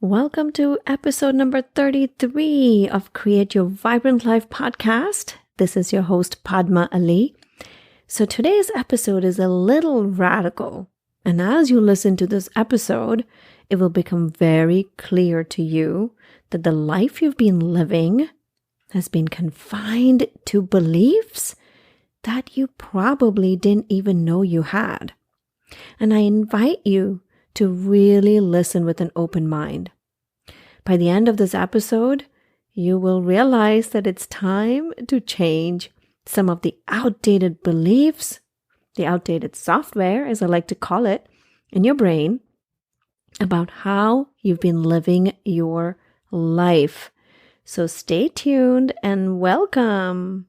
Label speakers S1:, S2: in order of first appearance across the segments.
S1: Welcome to episode number 33 of Create Your Vibrant Life podcast. This is your host, Padma Ali. So today's episode is a little radical. And as you listen to this episode, it will become very clear to you that the life you've been living has been confined to beliefs that you probably didn't even know you had. And I invite you to really listen with an open mind. By the end of this episode, you will realize that it's time to change some of the outdated beliefs, the outdated software, as I like to call it, in your brain about how you've been living your life. So stay tuned and welcome.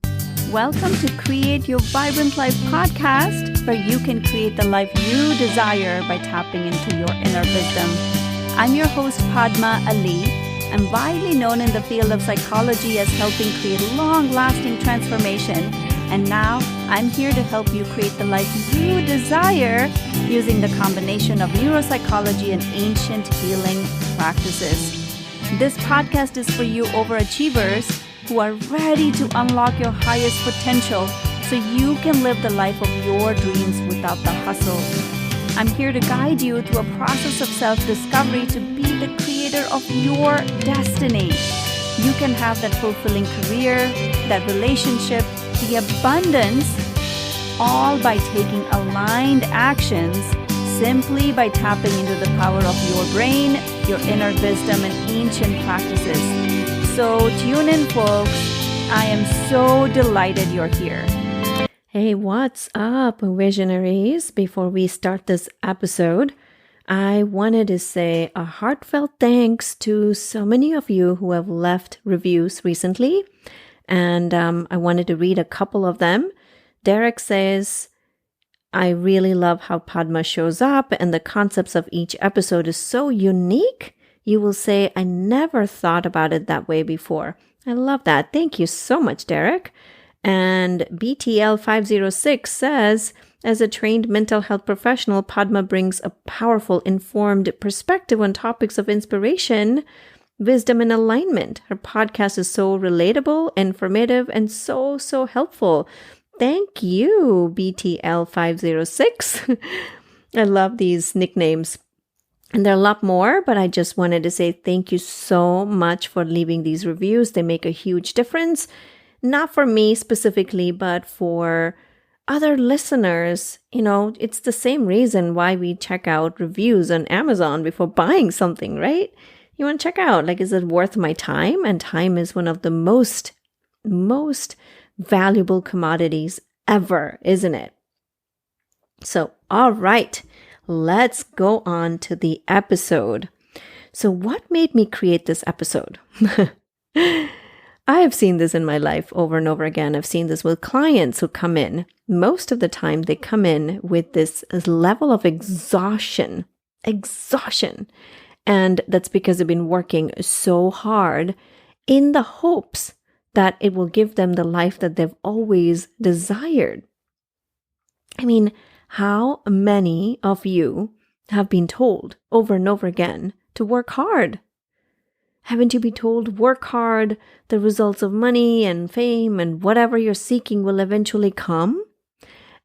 S1: Welcome to Create Your Vibrant Life podcast, where you can create the life you desire by tapping into your inner wisdom. I'm your host, Padma Ali. I'm widely known in the field of psychology as helping create long-lasting transformation. And now I'm here to help you create the life you desire using the combination of neuropsychology and ancient healing practices. This podcast is for you overachievers who are ready to unlock your highest potential so you can live the life of your dreams without the hustle. I'm here to guide you through a process of self-discovery to be the creator of your destiny. You can have that fulfilling career, that relationship, the abundance, all by taking aligned actions simply by tapping into the power of your brain, your inner wisdom, and ancient practices. So tune in, folks. I am so delighted you're here. Hey, what's up, visionaries? Before we start this episode, I wanted to say a heartfelt thanks to so many of you who have left reviews recently. And I wanted to read a couple of them. Derek says, I really love how Padma shows up and the concepts of each episode is so unique. You will say, I never thought about it that way before. I love that. Thank you so much, Derek. And BTL506 says, as a trained mental health professional, Padma brings a powerful, informed perspective on topics of inspiration, wisdom, and alignment. Her podcast is so relatable, informative, and so helpful. Thank you, BTL506. I love these nicknames. And there are a lot more, but I just wanted to say thank you so much for leaving these reviews. They make a huge difference, not for me specifically, but for other listeners. You know, it's the same reason why we check out reviews on Amazon before buying something, right? You want to check out, like, is it worth my time? And time is one of the most valuable commodities ever, isn't it? So, all right. Let's go on to the episode. So what made me create this episode? I have seen this in my life over and over again. I've seen this with clients who come in. Most of the time they come in with this level of exhaustion. And that's because they've been working so hard in the hopes that it will give them the life that they've always desired. I mean, how many of you have been told over and over again to work hard? Haven't you been told work hard, the results of money and fame and whatever you're seeking will eventually come?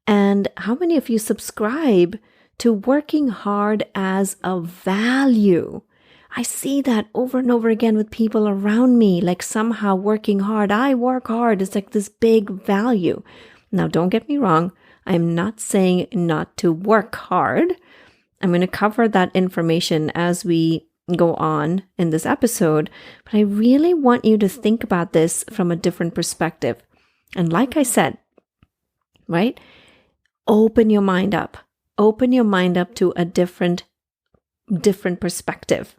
S1: And how many of you subscribe to working hard as a value? I see that over and over again with people around me, like somehow working hard. I work hard is like this big value. Now, don't get me wrong. I'm not saying not to work hard. I'm going to cover that information as we go on in this episode, but I really want you to think about this from a different perspective. And like I said, right? Open your mind up. Open your mind up to a different perspective.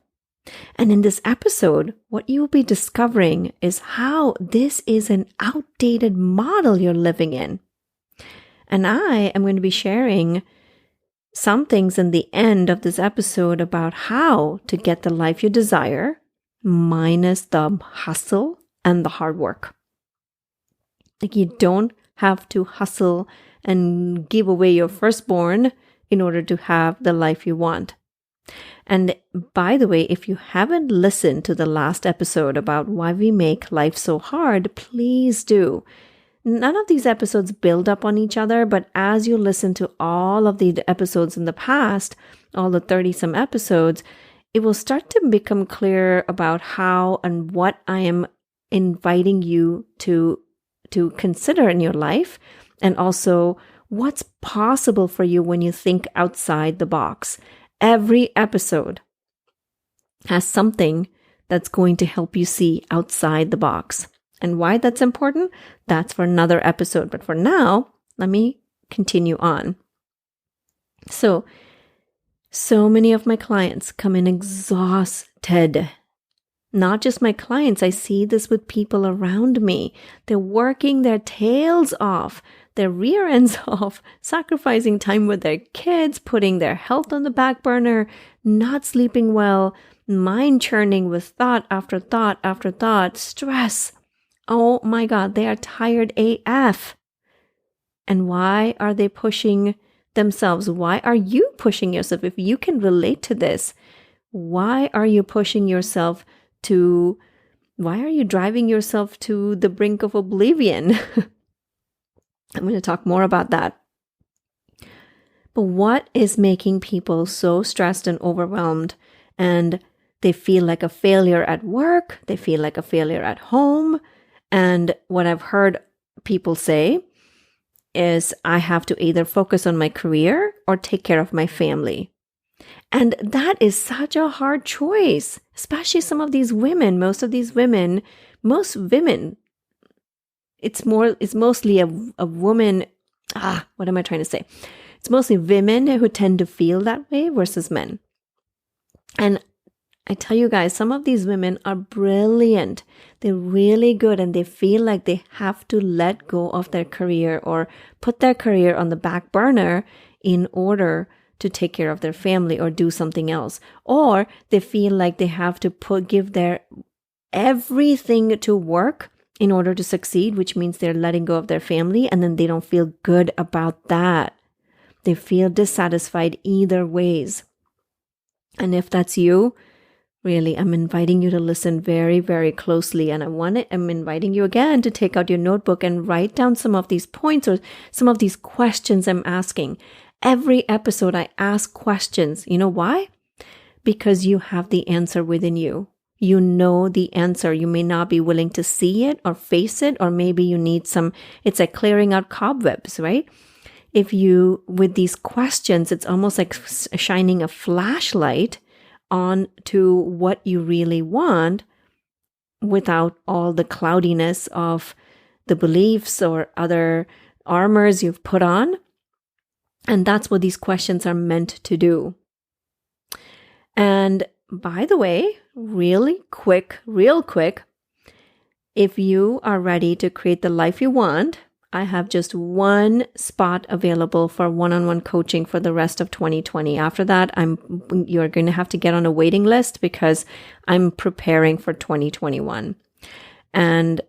S1: And in this episode, what you'll be discovering is how this is an outdated model you're living in. And I am going to be sharing some things in the end of this episode about how to get the life you desire, minus the hustle and the hard work. Like, you don't have to hustle and give away your firstborn in order to have the life you want. And by the way, if you haven't listened to the last episode about why we make life so hard, please do. None of these episodes build up on each other, but as you listen to all of the episodes in the past, all the 30-some episodes, it will start to become clear about how and what I am inviting you to consider in your life, and also what's possible for you when you think outside the box. Every episode has something that's going to help you see outside the box. And why that's important, that's for another episode. But for now, let me continue on. So many of my clients come in exhausted. Not just my clients, I see this with people around me. They're working their tails off, their rear ends off, sacrificing time with their kids, putting their health on the back burner, not sleeping well, mind churning with thought after thought after thought, stress. Oh my God, they are tired AF. And why are they pushing themselves? Why are you pushing yourself? If you can relate to this, why are you pushing yourself why are you driving yourself to the brink of oblivion? I'm going to talk more about that. But what is making people so stressed and overwhelmed, and they feel like a failure at work, they feel like a failure at home, and what I've heard people say is, I have to either focus on my career or take care of my family. And that is such a hard choice, especially some of these women, most women, it's mostly a woman, what am I trying to say? It's mostly women who tend to feel that way versus men. And I tell you guys, some of these women are brilliant. They're really good, and they feel like they have to let go of their career or put their career on the back burner in order to take care of their family or do something else. Or they feel like they have to give their everything to work in order to succeed, which means they're letting go of their family, and then they don't feel good about that. They feel dissatisfied either ways. And if that's you, really, I'm inviting you to listen very, very closely. And I'm inviting you again to take out your notebook and write down some of these points or some of these questions I'm asking. Every episode I ask questions. You know why? Because you have the answer within you. You know the answer. You may not be willing to see it or face it, or maybe you need it's like clearing out cobwebs, right? With these questions, it's almost like shining a flashlight onto what you really want without all the cloudiness of the beliefs or other armors you've put on. And that's what these questions are meant to do. And by the way, real quick, if you are ready to create the life you want, I have just one spot available for one-on-one coaching for the rest of 2020. After that, you're going to have to get on a waiting list because I'm preparing for 2021. And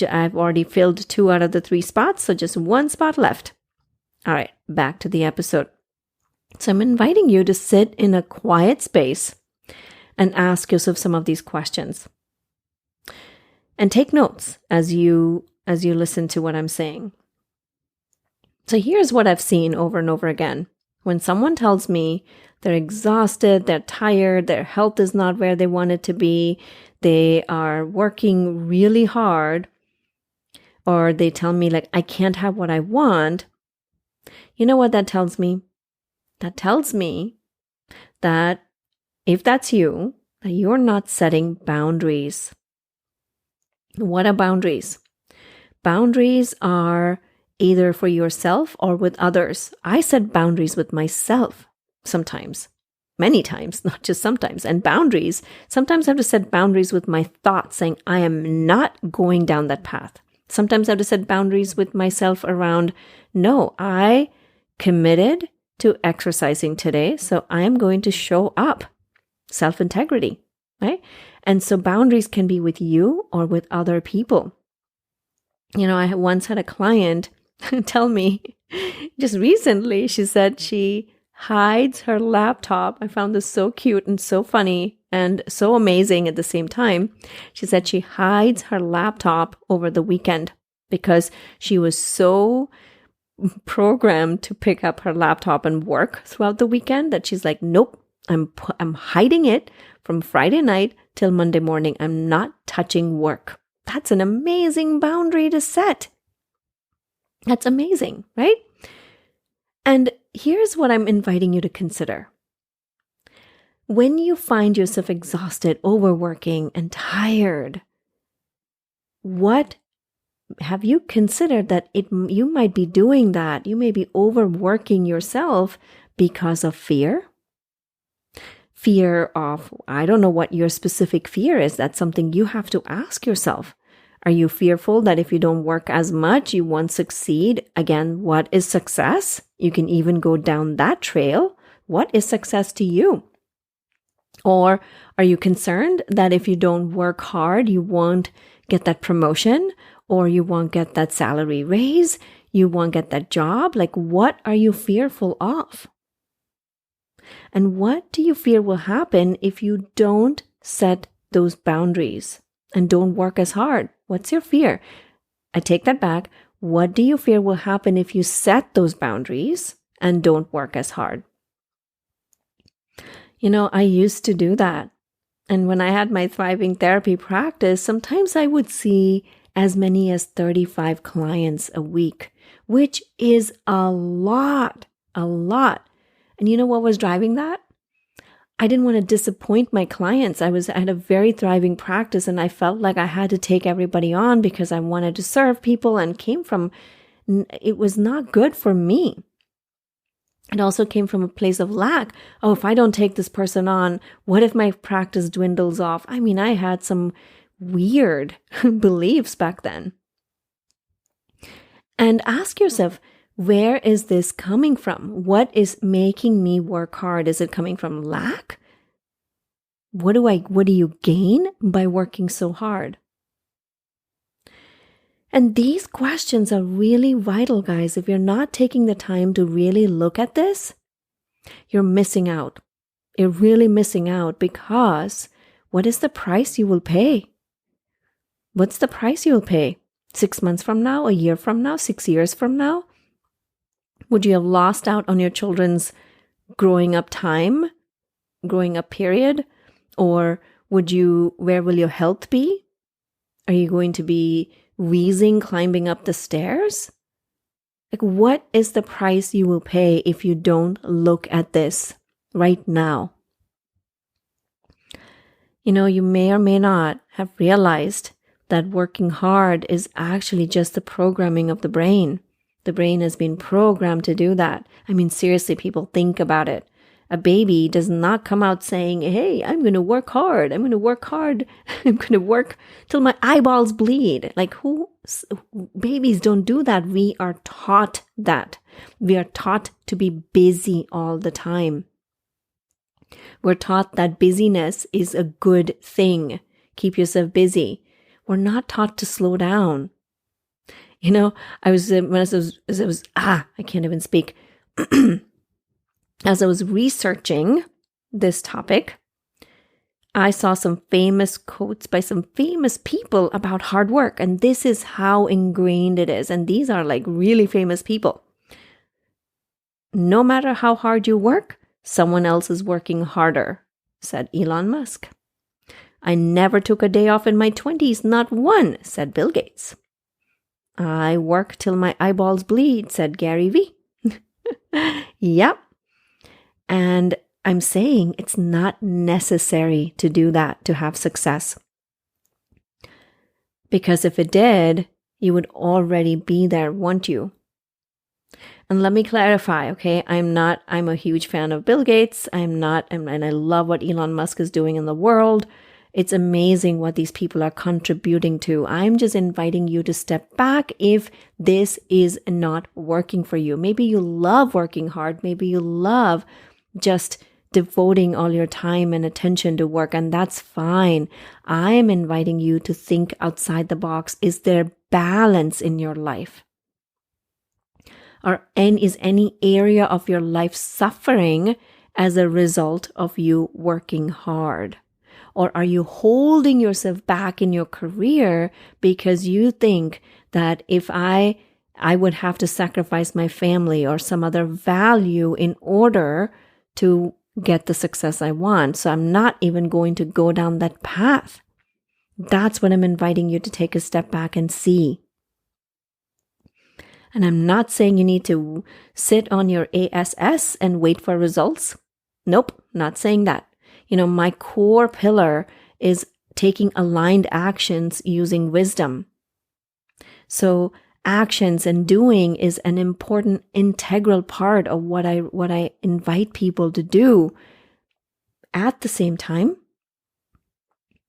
S1: I've already filled 2 out of the 3 spots, so just 1 spot left. All right, back to the episode. So I'm inviting you to sit in a quiet space and ask yourself some of these questions. And take notes as you listen to what I'm saying. So here's what I've seen over and over again. When someone tells me they're exhausted, they're tired, their health is not where they want it to be, they are working really hard, or they tell me like, I can't have what I want, you know what that tells me? That tells me that if that's you, that you're not setting boundaries. What are boundaries? Boundaries are either for yourself or with others. I set boundaries with myself sometimes, many times, not just sometimes. And boundaries, sometimes I have to set boundaries with my thoughts, saying I am not going down that path. Sometimes I have to set boundaries with myself around, no, I committed to exercising today, so I'm going to show up. Self-integrity, right? And so boundaries can be with you or with other people. You know, I once had a client tell me just recently, she said she hides her laptop. I found this so cute and so funny and so amazing at the same time. She said she hides her laptop over the weekend because she was so programmed to pick up her laptop and work throughout the weekend that she's like, nope, I'm hiding it from Friday night till Monday morning. I'm not touching work. That's an amazing boundary to set. That's amazing, right? And here's what I'm inviting you to consider. When you find yourself exhausted, overworking, and tired, what have you considered that you might be doing that? You may be overworking yourself because of fear. Fear of, I don't know what your specific fear is. That's something you have to ask yourself. Are you fearful that if you don't work as much, you won't succeed? Again, what is success? You can even go down that trail. What is success to you? Or are you concerned that if you don't work hard, you won't get that promotion, or you won't get that salary raise, you won't get that job? Like, what are you fearful of? And what do you fear will happen if you don't set those boundaries and don't work as hard? What's your fear? I take that back. What do you fear will happen if you set those boundaries and don't work as hard? You know, I used to do that. And when I had my thriving therapy practice, sometimes I would see as many as 35 clients a week, which is a lot. And you know what was driving that? I didn't want to disappoint my clients. I had a very thriving practice, and I felt like I had to take everybody on because I wanted to serve people, and it was not good for me. It also came from a place of lack. Oh, if I don't take this person on, what if my practice dwindles off? I mean, I had some weird beliefs back then. And ask yourself, where is this coming from? What is making me work hard? Is it coming from lack? What do you gain by working so hard? And these questions are really vital, guys. If you're not taking the time to really look at this, you're missing out. You're really missing out, because what is the price you will pay? What's the price you'll pay? 6 months from now, a year from now, 6 years from now? Would you have lost out on your children's growing up period? Or where will your health be? Are you going to be wheezing climbing up the stairs? Like, what is the price you will pay if you don't look at this right now? You know, you may or may not have realized that working hard is actually just the programming of the brain. The brain has been programmed to do that. I mean, seriously, people, think about it. A baby does not come out saying, hey, I'm going to work hard. I'm going to work hard. I'm going to work till my eyeballs bleed. Like, babies don't do that. We are taught that. We are taught to be busy all the time. We're taught that busyness is a good thing. Keep yourself busy. We're not taught to slow down. You know, I can't even speak. As I was researching this topic, I saw some famous quotes by some famous people about hard work. And this is how ingrained it is. And these are like really famous people. No matter how hard you work, someone else is working harder, said Elon Musk. I never took a day off in my 20s, not one, said Bill Gates. I work till my eyeballs bleed, said Gary Vee. Yep. And I'm saying it's not necessary to do that to have success. Because if it did, you would already be there, won't you? And let me clarify, okay? I'm a huge fan of Bill Gates. And I love what Elon Musk is doing in the world. It's amazing what these people are contributing to. I'm just inviting you to step back if this is not working for you. Maybe you love working hard. Maybe you love just devoting all your time and attention to work, and that's fine. I am inviting you to think outside the box. Is there balance in your life? Is any area of your life suffering as a result of you working hard? Or are you holding yourself back in your career because you think that if I would have to sacrifice my family or some other value in order to get the success I want, so I'm not even going to go down that path? That's what I'm inviting you to take a step back and see. And I'm not saying you need to sit on your ASS and wait for results. Nope, not saying that. My core pillar is taking aligned actions using wisdom. So actions and doing is an important integral part of what I invite people to do. At the same time,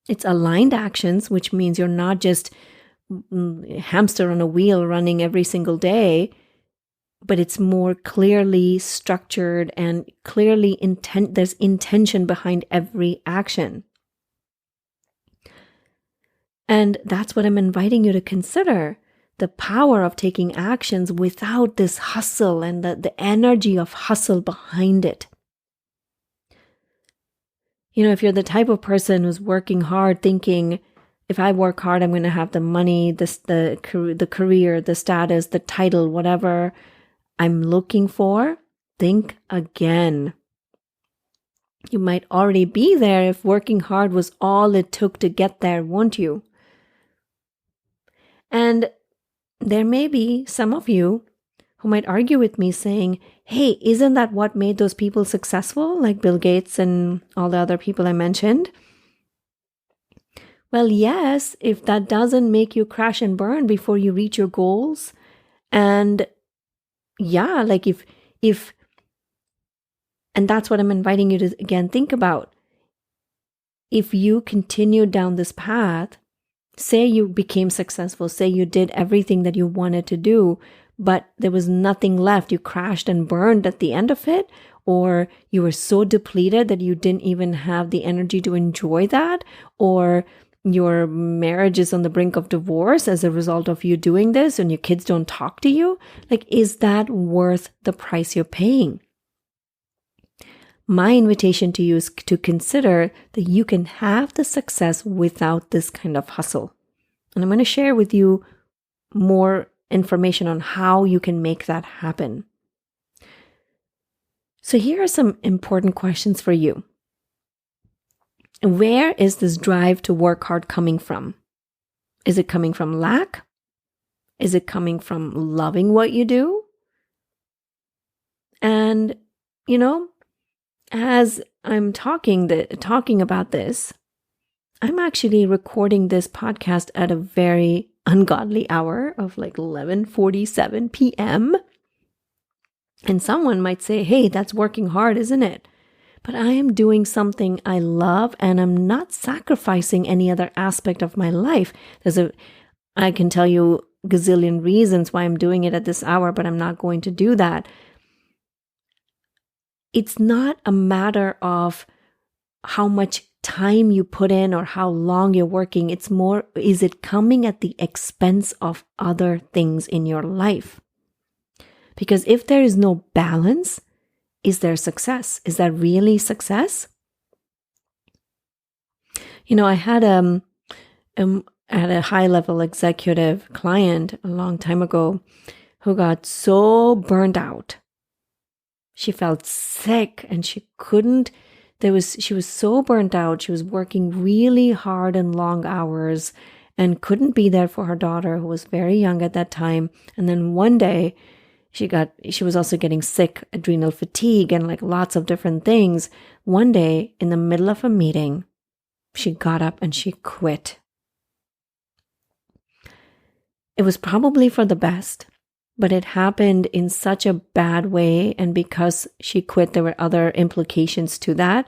S1: it's aligned actions, which means you're not just hamster on a wheel running every single day, but it's more clearly structured and clearly there's intention behind every action. And that's what I'm inviting you to consider. The power of taking actions without this hustle and the energy of hustle behind it. If you're the type of person who's working hard thinking, if I work hard, I'm going to have the money, the career, the status, the title, whatever I'm looking for, think again. You might already be there if working hard was all it took to get there, won't you? And there may be some of you who might argue with me saying, hey, isn't that what made those people successful, like Bill Gates and all the other people I mentioned? Well, yes, if that doesn't make you crash and burn before you reach your goals. And yeah, like if, and that's what I'm inviting you to again think about. If you continue down this path, say you became successful, say you did everything that you wanted to do, but there was nothing left, you crashed and burned at the end of it, or you were so depleted that you didn't even have the energy to enjoy that, or your marriage is on the brink of divorce as a result of you doing this and your kids don't talk to you, like, is that worth the price you're paying? My invitation to you is to consider that you can have the success without this kind of hustle. And I'm going to share with you more information on how you can make that happen. So here are some important questions for you. Where is this drive to work hard coming from? Is it coming from lack? Is it coming from loving what you do? And, as I'm talking about this, I'm actually recording this podcast at a very ungodly hour of like 11:47 p.m. And someone might say, hey, that's working hard, isn't it? But I am doing something I love and I'm not sacrificing any other aspect of my life. I can tell you a gazillion reasons why I'm doing it at this hour, but I'm not going to do that. It's not a matter of how much time you put in or how long you're working. It's more, is it coming at the expense of other things in your life? Because if there is no balance, is there success? Is that really success? I had a high-level executive client a long time ago who got so burned out. She felt sick and she was so burnt out. She was working really hard and long hours and couldn't be there for her daughter, who was very young at that time. And then one day she was also getting sick, adrenal fatigue and like lots of different things. One day in the middle of a meeting, she got up and she quit. It was probably for the best, but it happened in such a bad way. And because she quit, there were other implications to that,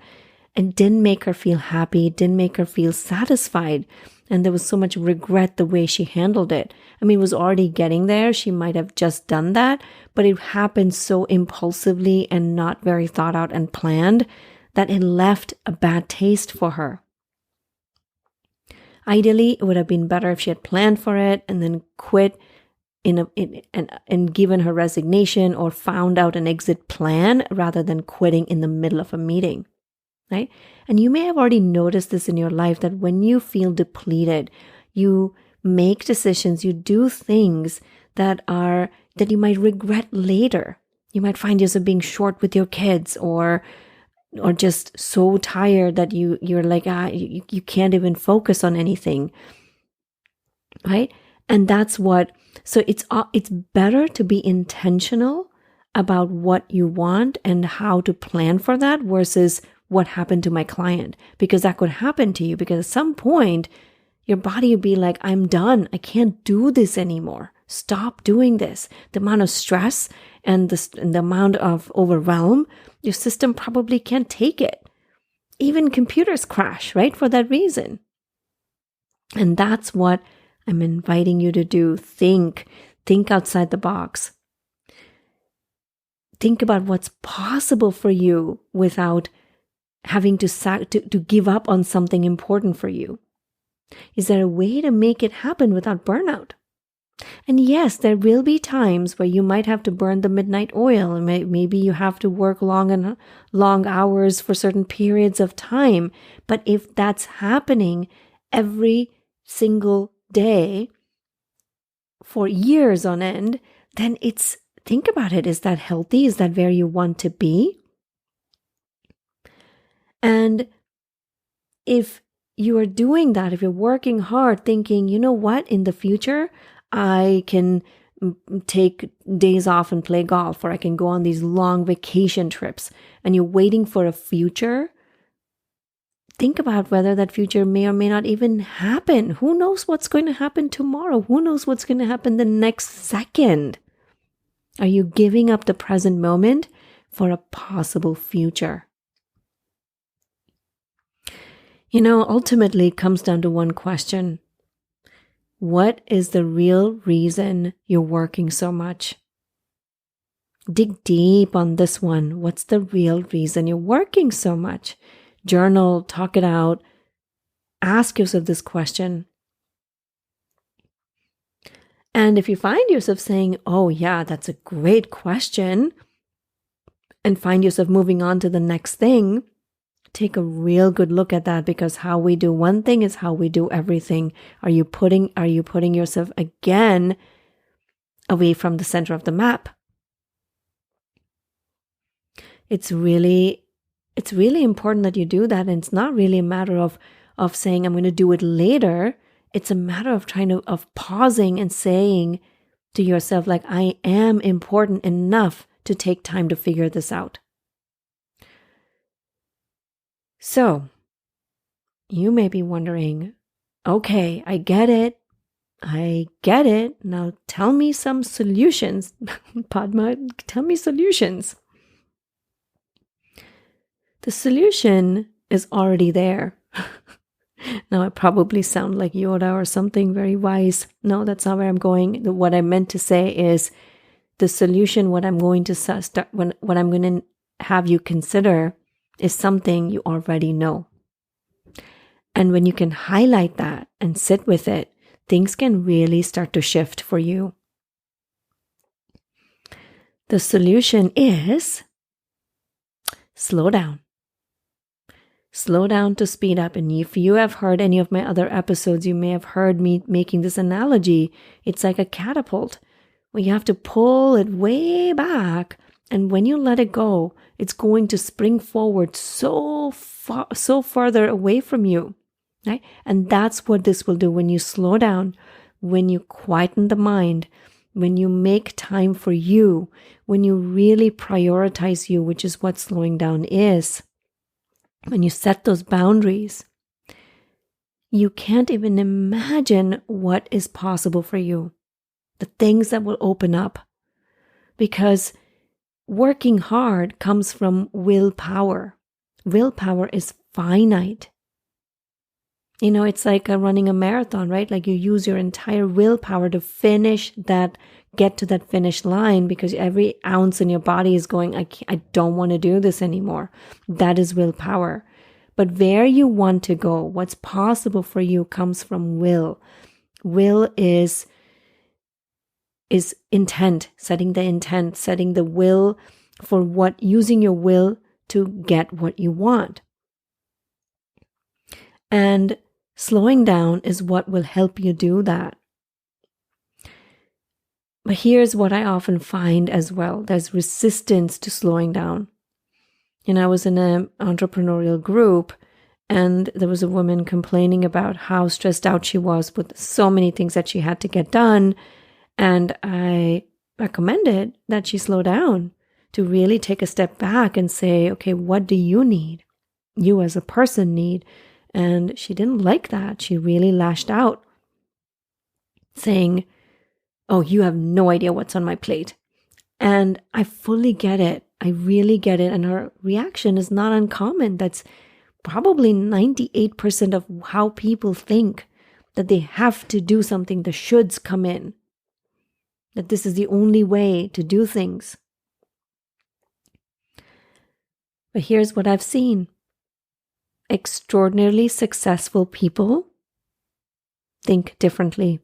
S1: and didn't make her feel happy, didn't make her feel satisfied. And there was so much regret the way she handled it. I mean, it was already getting there. She might have just done that, but it happened so impulsively and not very thought out and planned that it left a bad taste for her. Ideally, it would have been better if she had planned for it and then quit and given her resignation or found out an exit plan rather than quitting in the middle of a meeting, right? And you may have already noticed this in your life, that when you feel depleted, you make decisions, you do things that you might regret later. You might find yourself being short with your kids, or just so tired that you're like, you can't even focus on anything, right? And so it's better to be intentional about what you want and how to plan for that versus what happened to my client, because that could happen to you, because at some point your body would be like, I'm done. I can't do this anymore. Stop doing this. The amount of stress and the amount of overwhelm, your system probably can't take it. Even computers crash, right? For that reason. And that's what I'm inviting you to do. Think outside the box. Think about what's possible for you without having to give up on something important for you. Is there a way to make it happen without burnout? And yes, there will be times where you might have to burn the midnight oil, and maybe you have to work long hours for certain periods of time. But if that's happening every single day for years on end, then think about it. Is that healthy? Is that where you want to be? And if you are doing that, if you're working hard thinking, you know what, in the future, I can take days off and play golf, or I can go on these long vacation trips, and you're waiting for a future, think about whether that future may or may not even happen. Who knows what's going to happen tomorrow? Who knows what's going to happen the next second? Are you giving up the present moment for a possible future? Ultimately it comes down to one question. What is the real reason you're working so much? Dig deep on this one. What's the real reason you're working so much? Journal, talk it out. Ask yourself this question. And if you find yourself saying, oh yeah, that's a great question, and find yourself moving on to the next thing, take a real good look at that, because how we do one thing is how we do everything. Are you putting yourself again away from the center of the map? It's really important that you do that. And it's not really a matter of saying, I'm going to do it later. It's a matter of of pausing and saying to yourself, like, I am important enough to take time to figure this out. So, you may be wondering, okay, I get it. Now tell me some solutions. Padma, tell me solutions. The solution is already there. Now I probably sound like Yoda or something very wise. No, that's not where I'm going. What I meant to say is the solution, what I'm going to have you consider is something you already know. And when you can highlight that and sit with it, things can really start to shift for you. The solution is slow down. Slow down to speed up. And if you have heard any of my other episodes, you may have heard me making this analogy. It's like a catapult where you have to pull it way back. And when you let it go, it's going to spring forward so farther away from you, right? And that's what this will do when you slow down, when you quieten the mind, when you make time for you, when you really prioritize you, which is what slowing down is. When you set those boundaries, you can't even imagine what is possible for you, the things that will open up, because working hard comes from willpower. Willpower is finite. It's like running a marathon, right? Like you use your entire willpower to get to that finish line, because every ounce in your body is going, I don't want to do this anymore. That is willpower. But where you want to go, what's possible for you, comes from will. Will is is intent, setting the will for using your will to get what you want. And slowing down is what will help you do that. But here's what I often find as well. There's resistance to slowing down. I was in an entrepreneurial group, and there was a woman complaining about how stressed out she was with so many things that she had to get done. And I recommended that she slow down, to really take a step back and say, okay, what do you need? You as a person need. And she didn't like that. She really lashed out, saying, oh, you have no idea what's on my plate. And I fully get it. I really get it. And her reaction is not uncommon. That's probably 98% of how people think, that they have to do something. The shoulds come in, that this is the only way to do things. But here's what I've seen. Extraordinarily successful people think differently.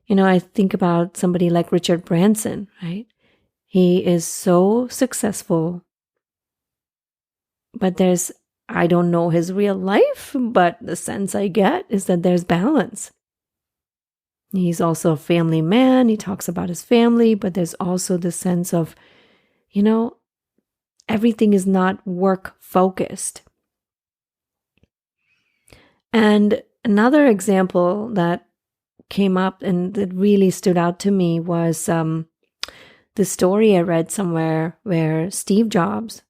S1: I think about somebody like Richard Branson, right? He is so successful, but I don't know his real life, but the sense I get is that there's balance. He's also a family man. He talks about his family, but there's also the sense of, everything is not work focused. And another example that came up and that really stood out to me was the story I read somewhere where Steve Jobs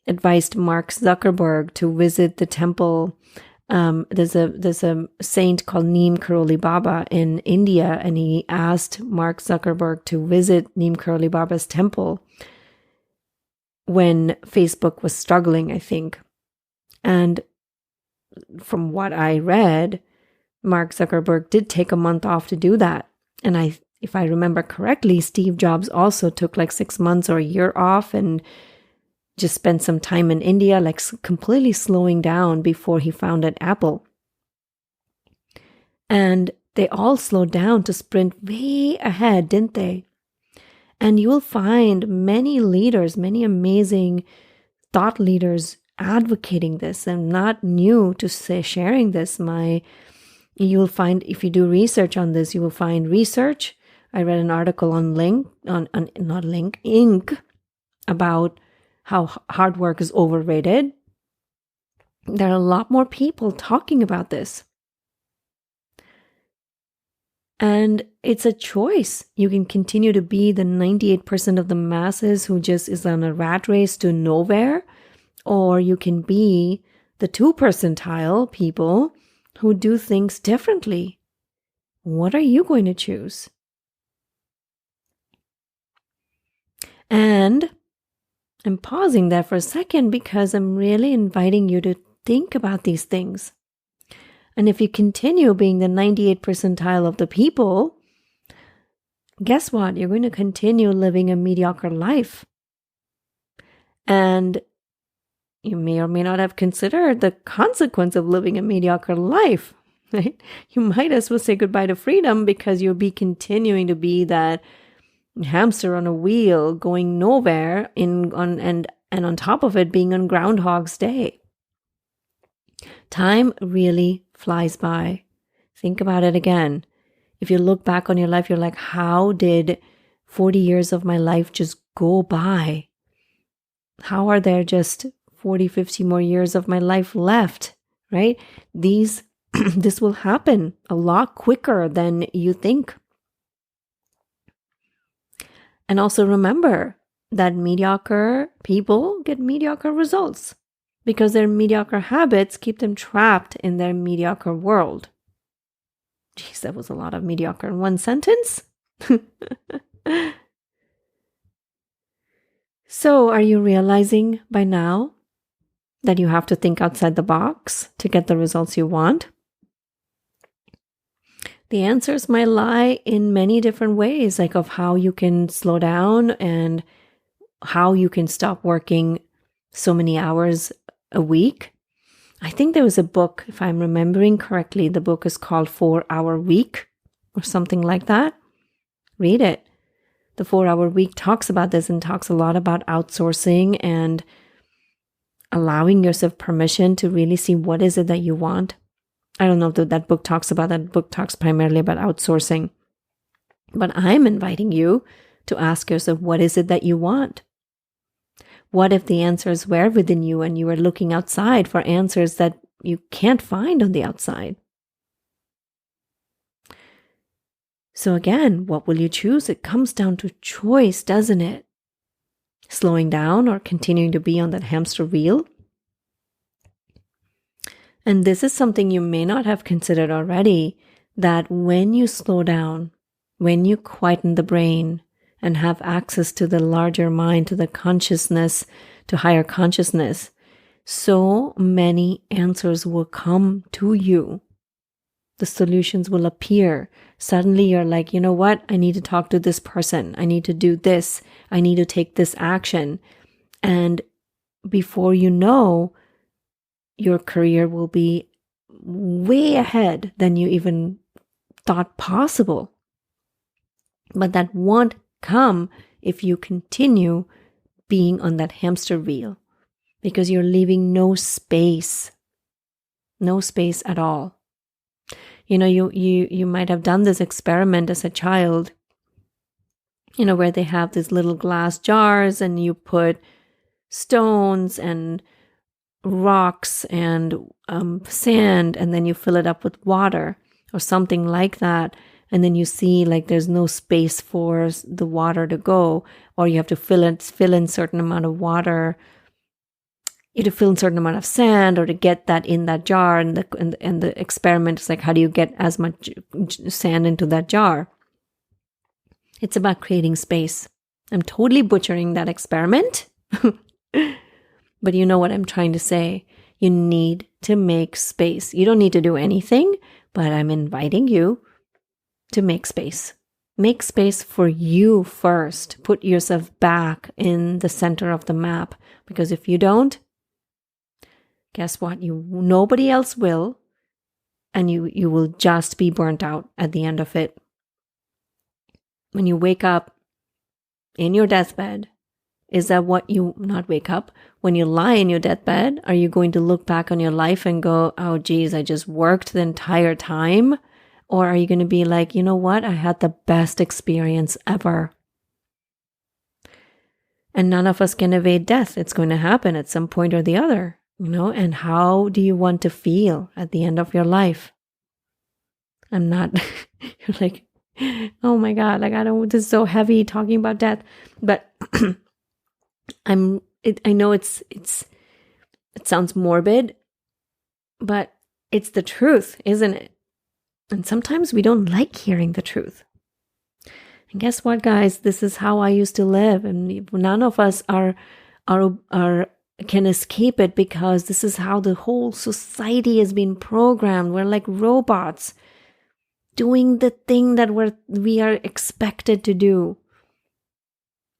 S1: advised Mark Zuckerberg to visit the temple. There's a saint called Neem Karoli Baba in India, and he asked Mark Zuckerberg to visit Neem Karoli Baba's temple when Facebook was struggling, I think. And from what I read, Mark Zuckerberg did take a month off to do that. And if I remember correctly, Steve Jobs also took like 6 months or a year off and just spent some time in India, like completely slowing down before he founded Apple. And they all slowed down to sprint way ahead, didn't they? And you will find many leaders, many amazing thought leaders advocating this. I'm not new to sharing this. You'll find, if you do research on this, you will find research. I read an article on Inc. about how hard work is overrated. There are a lot more people talking about this. And it's a choice. You can continue to be the 98% of the masses who just is on a rat race to nowhere, or you can be the 2% people who do things differently. What are you going to choose? And I'm pausing there for a second because I'm really inviting you to think about these things. And if you continue being the 98% of the people, guess what? You're going to continue living a mediocre life. And you may or may not have considered the consequence of living a mediocre life, right? You might as well say goodbye to freedom, because you'll be continuing to be that hamster on a wheel going nowhere and on top of it being on Groundhog's Day. Time really flies by. Think about it again. If you look back on your life, you're like, how did 40 years of my life just go by? How are there just 40, 50 more years of my life left, right? This will happen a lot quicker than you think. And also remember that mediocre people get mediocre results, because their mediocre habits keep them trapped in their mediocre world. Geez, that was a lot of mediocre in one sentence. So, are you realizing by now that you have to think outside the box to get the results you want? The answers might lie in many different ways, like of how you can slow down and how you can stop working so many hours a week. I think there was a book, if I'm remembering correctly, the book is called 4 Hour Week or something like that. Read it. The 4-Hour Week talks about this and talks a lot about outsourcing and allowing yourself permission to really see what is it that you want. I don't know if that book talks about that. Book talks primarily about outsourcing. But I'm inviting you to ask yourself, what is it that you want? What if the answers were within you and you were looking outside for answers that you can't find on the outside? So again, what will you choose? It comes down to choice, doesn't it? Slowing down or continuing to be on that hamster wheel. And this is something you may not have considered already, that when you slow down, when you quieten the brain and have access to the larger mind, to the consciousness, to higher consciousness, so many answers will come to you. The solutions will appear. Suddenly you're like, you know what? I need to talk to this person. I need to do this. I need to take this action. And before you know, your career will be way ahead than you even thought possible. But that won't come if you continue being on that hamster wheel, because you're leaving no space at all. You know, you might have done this experiment as a child, you know, where they have these little glass jars and you put stones and rocks and sand, and then you fill it up with water or something like that. And then you see like there's no space for the water to go, or you have to fill in certain amount of water. You have to fill in certain amount of sand, or to get that in that jar. And the experiment is like, how do you get as much sand into that jar? It's about creating space. I'm totally butchering that experiment. But you know what I'm trying to say. You need to make space. You don't need to do anything, but I'm inviting you to make space. Make space for you first. Put yourself back in the center of the map. Because if you don't, guess what? Nobody else will. And you will just be burnt out at the end of it. When you wake up in your deathbed, is that what you, not wake up, when you lie in your deathbed, are you going to look back on your life and go, oh geez, I just worked the entire time? Or are you going to be like, you know what? I had the best experience ever. And none of us can evade death. It's going to happen at some point or the other, you know? And how do you want to feel at the end of your life? I'm not, you're like, oh my God, like this is so heavy talking about death. But I know it sounds morbid, but it's the truth, isn't it? And sometimes we don't like hearing the truth. And guess what, guys? This is how I used to live, and none of us are can escape it, because this is how the whole society has been programmed. We're like robots doing the thing that we are expected to do.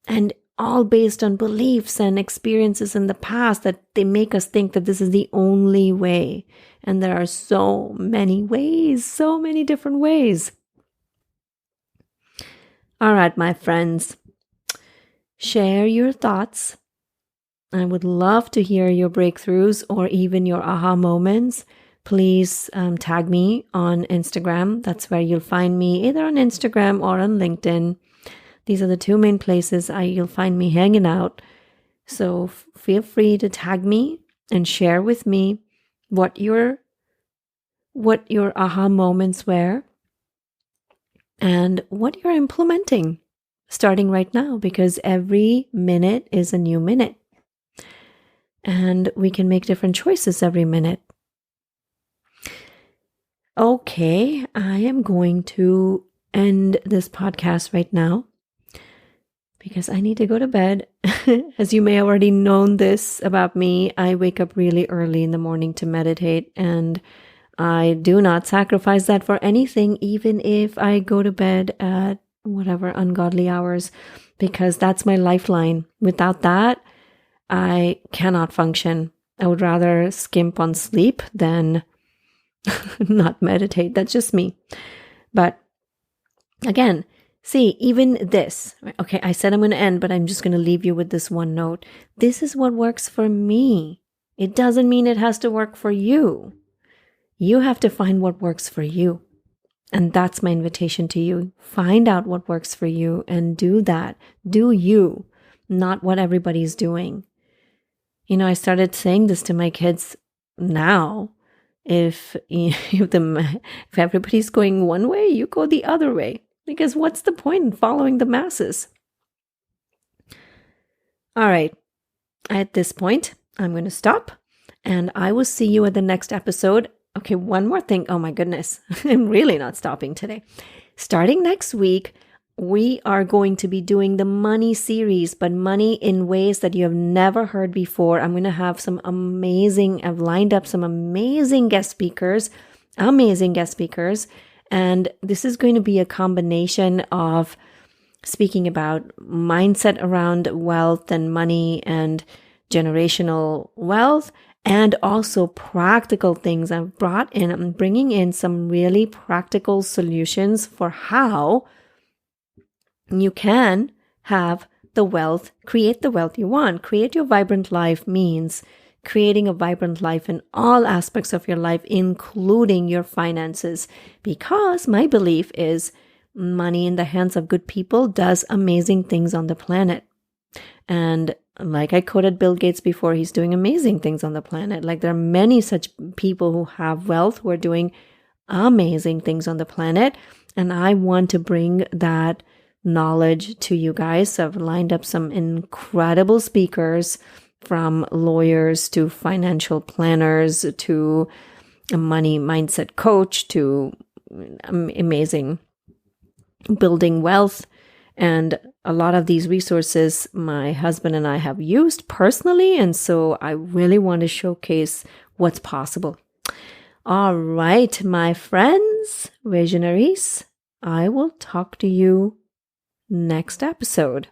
S1: And all based on beliefs and experiences in the past that they make us think that this is the only way. And there are so many ways, so many different ways. All right, my friends, share your thoughts. I would love to hear your breakthroughs or even your aha moments. Please tag me on Instagram. That's where you'll find me, either on Instagram or on LinkedIn. These are the two main places you'll find me hanging out. So feel free to tag me and share with me what your aha moments were and what you're implementing starting right now, because every minute is a new minute. And we can make different choices every minute. Okay, I am going to end this podcast right now, because I need to go to bed. As you may have already known this about me, I wake up really early in the morning to meditate, and I do not sacrifice that for anything, even if I go to bed at whatever ungodly hours, because that's my lifeline. Without that, I cannot function. I would rather skimp on sleep than not meditate. That's just me. But again, See, even this, okay, I said I'm going to end, but I'm just going to leave you with this one note. This is what works for me. It doesn't mean it has to work for you. You have to find what works for you. And that's my invitation to you. Find out what works for you and do that. Do you, not what everybody's doing. You know, I started saying this to my kids now. If everybody's going one way, you go the other way. Because what's the point in following the masses? All right. At this point, I'm going to stop and I will see you at the next episode. Okay, one more thing. Oh my goodness. I'm really not stopping today. Starting next week, we are going to be doing the money series, but money in ways that you have never heard before. I'm going to have I've lined up some amazing guest speakers. And this is going to be a combination of speaking about mindset around wealth and money and generational wealth, and also practical things. I'm bringing in some really practical solutions for how you can have the wealth, create the wealth you want. Create your vibrant life means creating a vibrant life in all aspects of your life, including your finances. Because my belief is money in the hands of good people does amazing things on the planet. And like I quoted Bill Gates before, he's doing amazing things on the planet. Like there are many such people who have wealth who are doing amazing things on the planet. And I want to bring that knowledge to you guys. So I've lined up some incredible speakers, from lawyers to financial planners to a money mindset coach to amazing building wealth. And a lot of these resources my husband and I have used personally. And so I really want to showcase what's possible. All right, my friends, visionaries, I will talk to you next episode.